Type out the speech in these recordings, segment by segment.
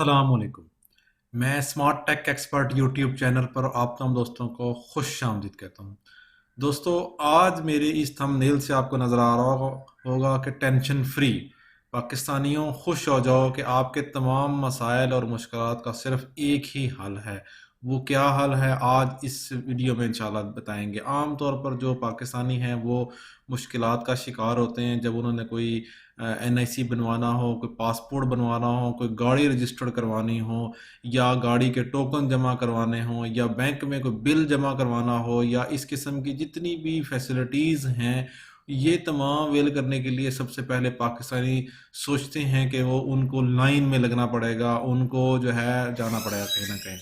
अस्सलामुअलैकुम। मैं Smart Tech Expert YouTube channel पर आप तमाम दोस्तों को खुश आमदीद कहता हूँ। दोस्तों, आज मेरे इस थंबनेल से आपको नज़र आ रहा होगा कि टेंशन फ्री पाकिस्तानियों खुश हो जाओ कि आपके तमाम मसाइल और मुश्किलात का सिर्फ एक ही हल है। वो क्या हल है, आज इस वीडियो में इंशाल्लाह बताएंगे। आम तौर पर जो पाकिस्तानी हैं वो मुश्किलात का शिकार होते हैं जब उन्होंने कोई एनआईसी बनवाना हो, कोई पासपोर्ट बनवाना हो, कोई गाड़ी रजिस्टर्ड करवानी हो, या गाड़ी के टोकन जमा करवाने हों, या बैंक में कोई बिल जमा करवाना हो, या इस किस्म की जितनी भी फैसिलिटीज़ हैं, ये तमाम वेल करने के लिए सबसे पहले पाकिस्तानी सोचते हैं कि वो उनको लाइन में लगना पड़ेगा, उनको जो है जाना पड़ेगा कहीं ना कहीं।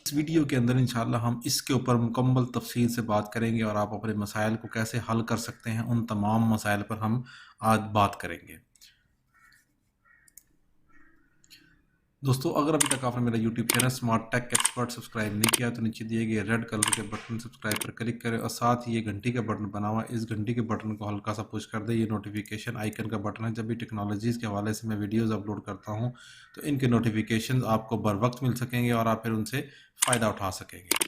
इस वीडियो के अंदर इंशाल्लाह हम इसके ऊपर मुकम्मल तफसील से बात करेंगे और आप अपने मसाइल को कैसे हल कर सकते हैं, उन तमाम मसाइल पर हम आज बात करेंगे। दोस्तों, अगर अभी तक आपने मेरा YouTube channel Smart Tech Expert subscribe नहीं किया तो नीचे दिए गए रेड कलर के बटन सब्सक्राइब पर क्लिक करें और साथ ही ये घंटी का बटन बना हुआ है, इस घंटी के बटन को हल्का सा पुश कर दें। ये नोटिफिकेशन आइकन का बटन है। जब भी टेक्नोलॉजीज़ के हवाले से मैं वीडियोज़ अपलोड करता हूँ तो इनके नोटिफिकेशन आपको बर वक्त मिल सकेंगे और आप फिर उनसे फ़ायदा उठा सकेंगे।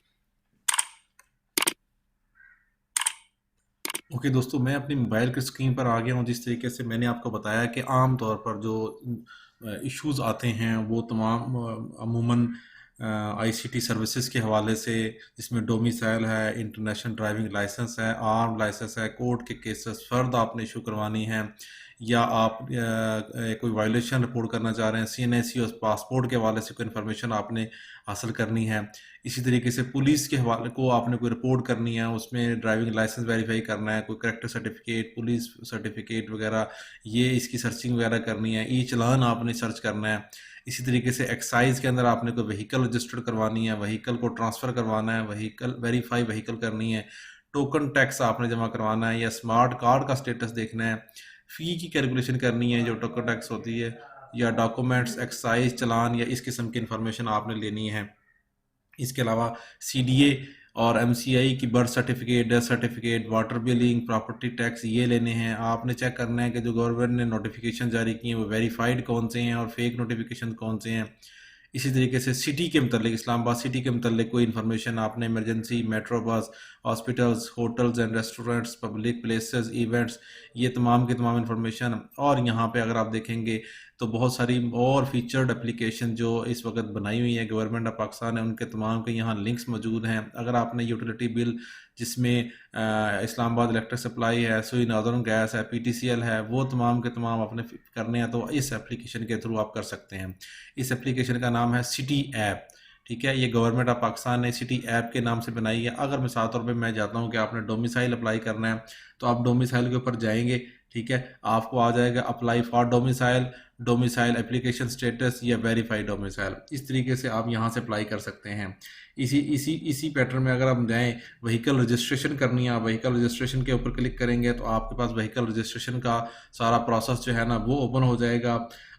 ओके दोस्तों, मैं अपनी मोबाइल की स्क्रीन पर आ गया हूँ। जिस तरीके से मैंने आपको बताया कि आम तौर पर जो इश्यूज़ आते हैं वो तमाम अमूमन आईसीटी सर्विसेज के हवाले से, जिसमें डोमिसाइल है, इंटरनेशनल ड्राइविंग लाइसेंस है, आर्म लाइसेंस है, कोर्ट के केसेस फ़र्द आपने इशू करवानी है, या आप कोई वायलेशन रिपोर्ट करना चाह रहे हैं, सीएनएसी और पासपोर्ट के हवाले से कोई इन्फॉर्मेशन आपने हासिल करनी है। इसी तरीके से पुलिस के हवाले को आपने कोई रिपोर्ट करनी है, उसमें ड्राइविंग लाइसेंस वेरीफाई करना है, कोई करेक्टर सर्टिफिकेट, पुलिस सर्टिफिकेट वगैरह, ये इसकी सर्चिंग वगैरह करनी है, ई चलान आपने सर्च करना है। इसी तरीके से एक्साइज के अंदर आपने कोई व्हीकल रजिस्टर्ड करवानी है, व्हीकल को ट्रांसफ़र करवाना है, व्हीकल वेरीफाई व्हीकल करनी है, टोकन टैक्स आपने जमा करवाना है, या स्मार्ट कार्ड का स्टेटस देखना है, फ़ी की कैलकुलेशन करनी है जो टोकन टैक्स होती है, या डॉक्यूमेंट्स, एक्साइज चालान या इस किस्म की इन्फॉर्मेशन आपने लेनी है। इसके अलावा सीडीए और एमसीआई की birth certificate, death certificate, water billing, property tax, ये लेने हैं। आपने चेक करना है कि जो गवर्नमेंट ने नोटिफिकेशन जारी किए हैं वो वेरीफाइड कौन से हैं और फेक नोटिफिकेशन कौन से हैं। इसी तरीके से सिटी के मतलब इस्लामाबाद सिटी के मतलब कोई इन्फॉर्मेशन आपने emergency, metro bus, hospitals, hotels and restaurants, public places, events, ये तमाम की तमाम इन्फॉर्मेशन। और यहाँ पे अगर आप देखेंगे तो बहुत सारी और फीचर्ड एप्लीकेशन जो इस वक्त बनाई हुई है गवर्नमेंट ऑफ पाकिस्तान है, उनके तमाम के यहाँ लिंक्स मौजूद हैं। अगर आपने यूटिलिटी बिल जिसमें इस्लामाबाद इलेक्ट्रिक सप्लाई है, सुई नॉर्दर्न गैस है, पीटीसीएल है, वो तमाम के तमाम आपने करने हैं तो इस एप्लीकेशन के थ्रू आप कर सकते हैं। इस एप्लीकेशन का नाम है सिटी ऐप। ठीक है, ये गवर्नमेंट ऑफ पाकिस्तान ने सिटी ऐप के नाम से बनाई है। अगर मिसाल तौर पे मैं चाहता हूँ कि आपने डोमिसाइल अप्लाई करना है तो आप डोमिसाइल के ऊपर जाएंगे। ठीक है, आपको आ जाएगा apply for domicile, domicile application status या वेरीफाइड डोमिसाइल। इस तरीके से आप यहाँ से अप्लाई कर सकते हैं। इसी पैटर्न में अगर हम जाएँ, व्हीकल रजिस्ट्रेशन करनी है, आप व्हीकल रजिस्ट्रेशन के ऊपर क्लिक करेंगे तो आपके पास व्हीकल रजिस्ट्रेशन का सारा प्रोसेस जो है ना वो ओपन हो जाएगा।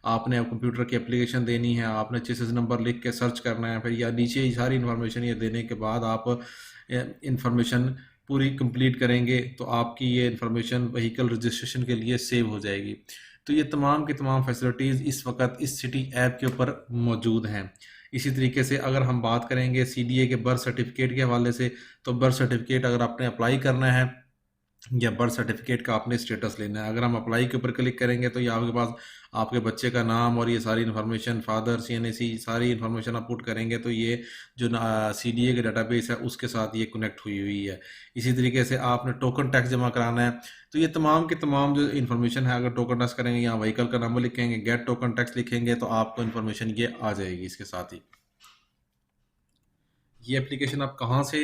आपने अब कंप्यूटर की एप्लीकेशन देनी है, आपने चेसिस नंबर लिख के सर्च करना है, फिर या नीचे ही सारी इन्फॉर्मेशन ये देने के बाद आप इन्फॉर्मेशन पूरी कंप्लीट करेंगे तो आपकी ये इन्फॉर्मेशन व्हीकल रजिस्ट्रेशन के लिए सेव हो जाएगी। तो ये तमाम की तमाम फैसिलिटीज़ इस वक्त इस सिटी ऐप के ऊपर मौजूद हैं। इसी तरीके से अगर हम बात करेंगे सीडीए के बर्थ सर्टिफिकेट के हवाले से, तो बर्थ सर्टिफिकेट अगर आपने अप्लाई करना है या बर्थ सर्टिफिकेट का आपने स्टेटस लेना है, अगर हम अप्लाई के ऊपर क्लिक करेंगे तो ये आपके पास आपके बच्चे का नाम और ये सारी इन्फॉर्मेशन, फादर, सीएनएसी, सारी इन्फॉर्मेशन आप पुट करेंगे तो ये जो सीडीए के डाटाबेस है उसके साथ ये कनेक्ट हुई हुई है। इसी तरीके से आपने टोकन टैक्स जमा कराना है तो ये तमाम के तमाम जो इन्फॉर्मेशन है, अगर टोकन टैक्स करेंगे, यहाँ व्हीकल का नंबर लिखेंगे, गेट टोकन टैक्स लिखेंगे तो आपको इन्फॉर्मेशन ये आ जाएगी इसके साथ ही। ये एप्लीकेशन आप कहाँ से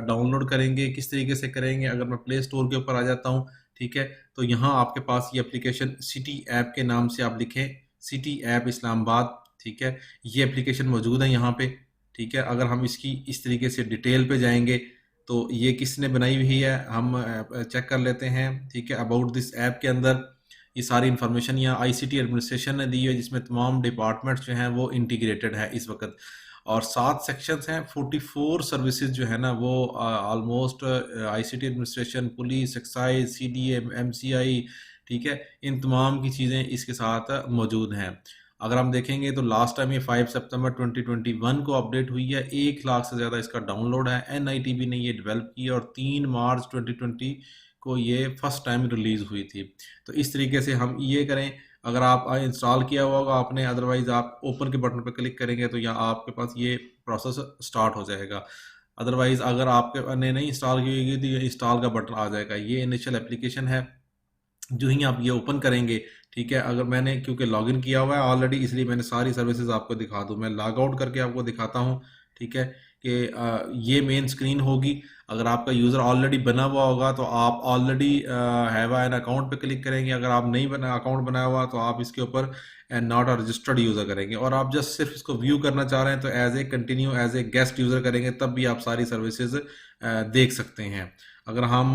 डाउनलोड करेंगे, किस तरीके से करेंगे? अगर मैं प्ले स्टोर के ऊपर आ जाता हूँ, ठीक है, तो यहाँ आपके पास ये एप्लीकेशन सिटी ऐप के नाम से आप लिखें, सिटी ऐप इस्लामाबाद। ठीक है, ये एप्लीकेशन मौजूद है यहाँ पे। ठीक है, अगर हम इसकी इस तरीके से डिटेल पे जाएंगे तो ये किसने बनाई हुई है हम चेक कर लेते हैं। ठीक है, अबाउट दिस ऐप के अंदर ये सारी इन्फॉर्मेशन यहाँ आईसीटी एडमिनिस्ट्रेशन ने दी है, जिसमें तमाम डिपार्टमेंट्स जो हैं वो इंटीग्रेटेड है इस वक्त। और 7 सेक्शंस हैं, 44 सर्विसेज जो है ना वो almost ICT administration, police, excise, CDA, MCI, ठीक है, इन तमाम की चीज़ें इसके साथ मौजूद हैं। अगर हम देखेंगे तो लास्ट टाइम ये 5 सितंबर 2021 को अपडेट हुई है, 1 लाख से ज़्यादा इसका डाउनलोड है। NITB ने ये डेवलप की और 3 मार्च 2020 को ये फर्स्ट टाइम रिलीज़ हुई थी। तो इस तरीके से हम ये करें, अगर आप इंस्टॉल किया हुआ होगा आपने, अदरवाइज़ आप ओपन के बटन पर क्लिक करेंगे तो यहाँ आपके पास ये प्रोसेस स्टार्ट हो जाएगा। अदरवाइज़ अगर आपके ने नहीं इंस्टॉल की होगी तो ये इंस्टॉल का बटन आ जाएगा। ये इनिशियल एप्लीकेशन है, जो ही आप ये ओपन करेंगे, ठीक है। अगर मैंने क्योंकि लॉगिन किया हुआ है ऑलरेडी, इसलिए मैंने सारी सर्विसेज आपको दिखा दूँ। मैं लॉग आउट करके आपको दिखाता हूँ, ठीक है, कि ये मेन स्क्रीन होगी। अगर आपका यूज़र ऑलरेडी बना हुआ होगा तो आप ऑलरेडी हैव एन अकाउंट पे क्लिक करेंगे। अगर आप नहीं बना अकाउंट बनाया हुआ तो आप इसके ऊपर नॉट अ रजिस्टर्ड यूज़र करेंगे, और आप जस्ट सिर्फ इसको व्यू करना चाह रहे हैं तो as a continue as a guest user करेंगे, तब भी आप सारी सर्विसेज देख सकते हैं। अगर हम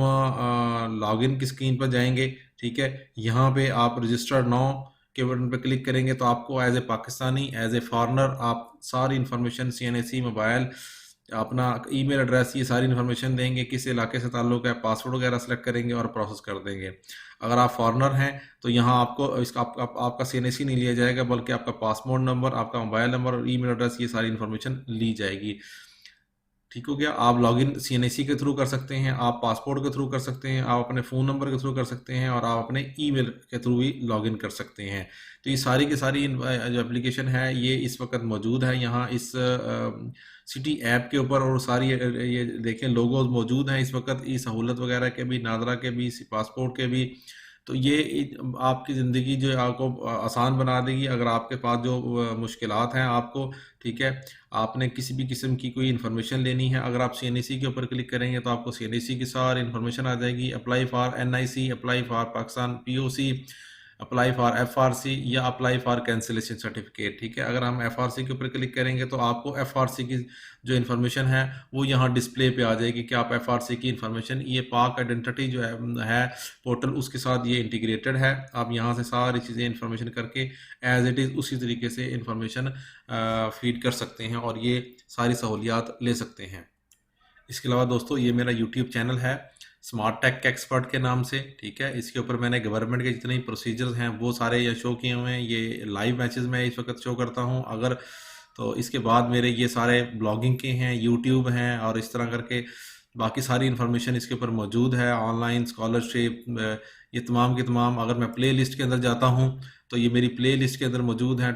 लॉगिन की स्क्रीन पर जाएंगे, ठीक है, यहाँ पे आप रजिस्टर्ड नाउ के बटन पे क्लिक करेंगे तो आपको as a Pakistani, as a foreigner, आप सारी इन्फॉर्मेशन CNAC मोबाइल, अपना ईमेल एड्रेस, ये सारी इन्फॉर्मेशन देंगे, किस इलाके से ताल्लुक़ है, पासवर्ड वगैरह सेलेक्ट करेंगे और प्रोसेस कर देंगे। अगर आप फॉरनर हैं तो यहाँ आपको इसका आपका CNAC नहीं लिया जाएगा, बल्कि आपका पासपोर्ट नंबर, आपका मोबाइल नंबर और ईमेल एड्रेस, ये सारी इन्फॉर्मेशन ली जाएगी। ठीक हो गया। आप लॉगिन CNAC के थ्रू कर सकते हैं, आप पासपोर्ट के थ्रू कर सकते हैं, आप अपने फ़ोन नंबर के थ्रू कर सकते हैं, और आप अपने ईमेल के थ्रू भी लॉगिन कर सकते हैं। तो ये सारी की सारी जो एप्लीकेशन है ये इस वक्त मौजूद है यहाँ इस सिटी ऐप के ऊपर, और सारी ये देखें लोगोज मौजूद हैं इस वक्त, ई सहूलत वगैरह के भी, नादरा के भी, पासपोर्ट के भी। तो ये आपकी ज़िंदगी जो है आपको आसान बना देगी। अगर आपके पास जो मुश्किलात हैं आपको, ठीक है, आपने किसी भी किस्म की कोई इन्फॉर्मेशन लेनी है, अगर आप CNAC के ऊपर क्लिक करेंगे तो आपको CNAC की सारी इन्फॉर्मेशन आ जाएगी। Apply for NIC, apply for Pakistan POC, apply for FRC, या अप्लाई फॉर कैंसिलेशन सर्टिफिकेट, ठीक है। अगर हम FRC के ऊपर क्लिक करेंगे तो आपको FRC की जो इन्फॉर्मेशन है वो यहाँ डिस्प्ले पे आ जाएगी कि आप FRC की इन्फॉर्मेशन, ये पाक आइडेंटिटी जो है पोर्टल, उसके साथ ये इंटीग्रेटेड है। आप यहाँ से सारी चीज़ें इन्फॉर्मेशन करके एज इट इज़ उसी तरीके से इन्फॉर्मेशन फीड कर सकते हैं और ये सारी सहूलियात ले सकते हैं। इसके अलावा दोस्तों ये मेरा YouTube चैनल है स्मार्ट टेक एक्सपर्ट के नाम से, ठीक है। इसके ऊपर मैंने गवर्नमेंट के जितने प्रोसीजर्स हैं वो सारे ये शो किए हुए हैं। ये लाइव मैचेस मैं इस वक्त शो करता हूँ। अगर तो इसके बाद मेरे ये सारे ब्लॉगिंग के हैं, यूट्यूब हैं, और इस तरह करके बाकी सारी इन्फॉर्मेशन इसके ऊपर मौजूद है। ऑनलाइन स्कॉलरशिप, ये तमाम के तमाम, अगर मैं प्ले लिस्ट के अंदर जाता हूँ तो ये मेरी प्ले लिस्ट के अंदर मौजूद है।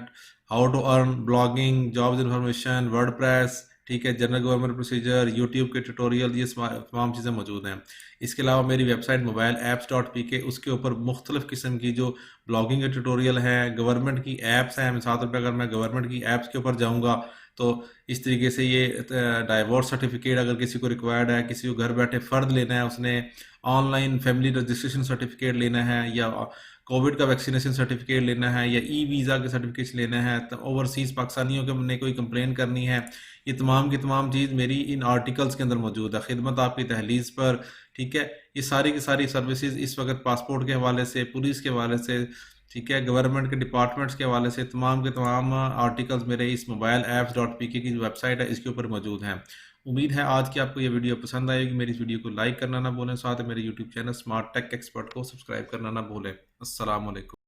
How to earn, blogging, jobs information, WordPress, ठीक है, जनरल गवर्नमेंट प्रोसीजर, यूट्यूब के ट्यूटोरियल, ये तमाम चीज़ें मौजूद हैं। इसके अलावा मेरी वेबसाइट मोबाइल apps.pk, उसके ऊपर मुख्तलिफ़ किस्म की जो ब्लॉगिंग के ट्यूटोरियल हैं, गवर्नमेंट की ऐप्स हैं। मिसाल पर अगर मैं गवर्नमेंट की ऐप्स के ऊपर जाऊँगा तो इस तरीके से ये डाइवोर्स सर्टिफिकेट अगर किसी को रिक्वायर्ड है, किसी को घर बैठे फ़र्द लेना है, उसने ऑनलाइन फैमिली रजिस्ट्रेशन सर्टिफिकेट लेना है, या कोविड का वैक्सीनेशन सर्टिफिकेट लेना है, या वीज़ा के सर्टिफिकेट लेना है, तो ओवरसीज़ पाकिस्तानियों के ने कोई कंप्लेन करनी है, ये तमाम की तमाम चीज़ मेरी इन आर्टिकल्स के अंदर मौजूद है। खिदमत आपकी तहलीज़ पर, ठीक है, ये सारी की सारी सर्विसेज इस वक्त पासपोर्ट के हवाले से, पुलिस के हवाले से, ठीक है, गवर्नमेंट के डिपार्टमेंट्स के हवाले से, तमाम के तमाम आर्टिकल्स मेरे इस मोबाइल apps.pk की जो वेबसाइट है इसके ऊपर मौजूद हैं। उम्मीद है आज की आपको ये वीडियो पसंद आएगी। मेरी इस वीडियो को लाइक करना ना भूलें, साथ ही मेरे YouTube channel Smart Tech Expert को सब्सक्राइब करना ना भूलें। अस्सलाम वालेकुम।